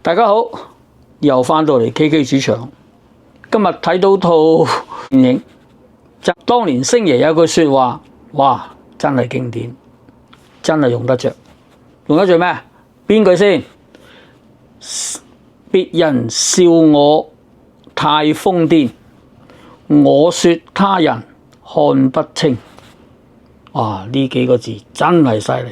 大家好，又翻到嚟 KK 主場。今日睇到套電影，當年星爺有句說話，哇，真係經典，真係用得着。用得着咩？邊句先？別人笑我太瘋癲，我說他人看不清。哇！呢幾個字真係犀利，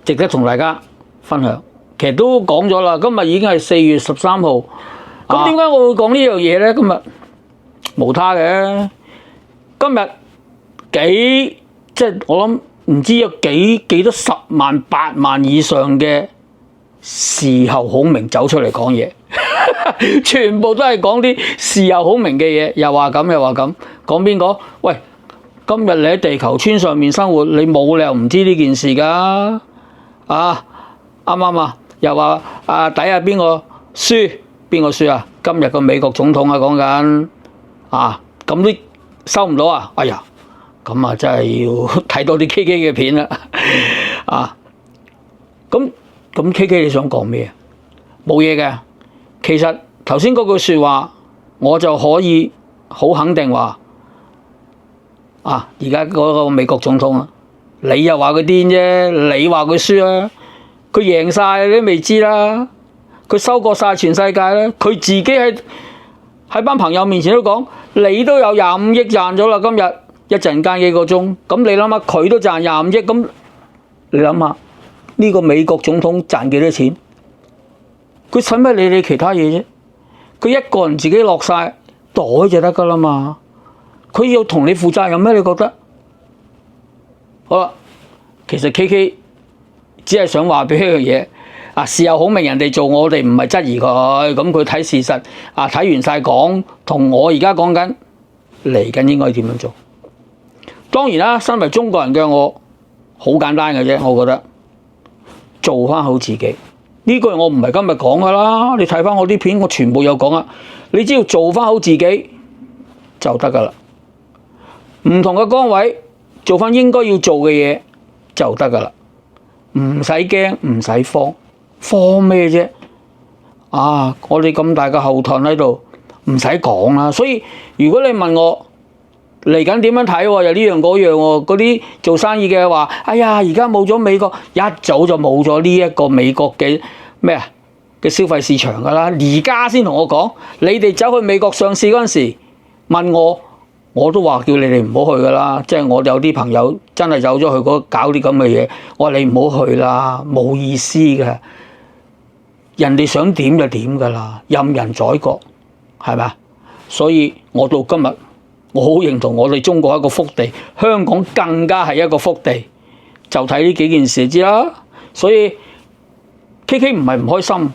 值得同大家分享。其實都講咗啦，今日已經係4月13號。咁點解我會講呢樣嘢呢？今日無他嘅，今日即係我諗唔知有幾多10萬8萬以上嘅事後孔明走出嚟講嘢，全部都係講啲事後孔明嘅嘢，又話咁又話咁，講邊個？喂，今日你喺地球村上面生活，你冇理由唔知呢件事噶。啊，啱唔啱啊？又話底下邊個輸？邊個輸啊？今日個美國總統啊講緊啊，咁都收唔到啊！哎呀，咁啊真係要睇多啲 KK 嘅片啦啊！咁 KK 你想講咩？冇嘢嘅。其實頭先嗰句說話，我就可以好肯定話啊！而家嗰個美國總統啊，你又話佢癲啫，你話佢輸啊？佢贏晒你都未知啦，佢收割晒全世界啦，佢自己喺班朋友面前都講，你都有25億賺咗啦，今日一陣間幾個鐘，咁你諗下佢都賺25億，咁你諗下呢個美國總統賺幾多錢？佢使乜理你其他嘢啫？佢一個人自己落晒袋就得噶啦嘛，佢要同你負責任咩？你覺得？好啦，其實 KK 只係想話俾一樣嘢啊，事後孔明人哋做，我哋唔係質疑佢，咁佢睇事實啊，睇完晒講，同我而家講緊嚟緊應該點樣做？當然啦，身為中國人嘅我，好簡單嘅啫，我覺得做翻好自己。呢句我唔係今日講噶啦，你睇翻我啲片，我全部有講啊。你只要做翻好自己就得噶啦，唔同嘅崗位做翻應該要做嘅嘢就得噶啦。唔使驚，唔使慌咩啫？啊！我哋咁大嘅後盾喺度，唔使講啦。所以如果你問我嚟緊點樣睇，又呢樣嗰樣喎，嗰啲做生意嘅話，哎呀，而家冇咗美國，一早就冇咗呢一個美國嘅咩嘅消費市場噶啦。而家先同我講，你哋走去美國上市嗰陣時問我。我都話叫你哋唔好去噶啦，即係我有啲朋友真係走咗去嗰搞啲咁嘅嘢，我話你唔好去啦，冇意思嘅。人哋想點就點噶啦，任人宰割，係咪？所以我到今日，我好認同我哋中國係一個福地，香港更加係一個福地，就睇呢幾件事知啦。所以 KK 唔係唔開心，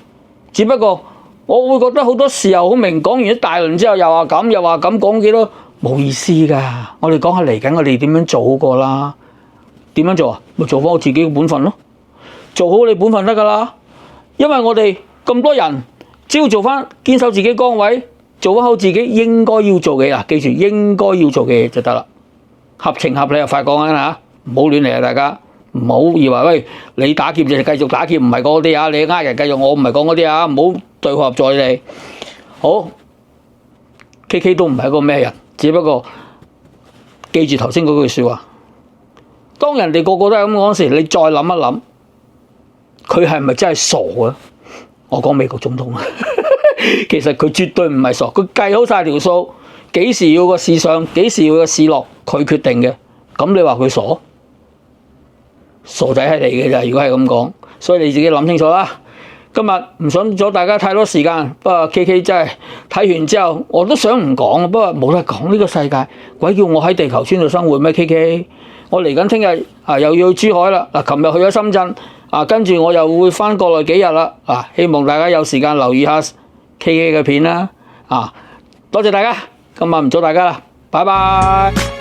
只不過我會覺得好多事後孔明講完一大輪之後，又話咁又話咁，講幾多。冇意思㗎，我哋講下嚟緊，我哋點樣做好過啦？點樣做啊？咪做翻我自己嘅本分咯，做好你本分得㗎啦。因為我哋咁多人，只要做翻堅守自己崗位，做翻好自己應該要做嘅嘢，記住應該要做嘅嘢就得啦。合情合理又快講緊嚇，唔好亂嚟啊！大家唔好以為喂你打劫就繼續打劫，唔係嗰啲啊！你呃人繼續，我唔係講嗰啲啊！唔好對號入座你哋。好 ，KK 都唔係一個咩人。只不過記住頭先嗰句說話，當人哋個個都係咁講時，你再諗一諗，佢係咪真係傻啊？我講美國總統啊，其實佢絕對唔係傻，佢計好晒條數，幾時要個市上，幾時要個市落，佢決定嘅。咁你話佢傻？傻仔係嚟嘅咋？如果係咁講，所以你自己諗清楚啦。今日唔想阻大家太多時間，不過 KK 真係睇完之後，我都想唔講，不過冇得講呢個世界，鬼叫我喺地球村度生活咩 KK？我嚟緊聽日又要去珠海啦，琴日去咗深圳，跟住我又會翻國內幾日啦，希望大家有時間留意下 KK 嘅片啦，多謝大家，今晚唔阻大家啦，拜拜。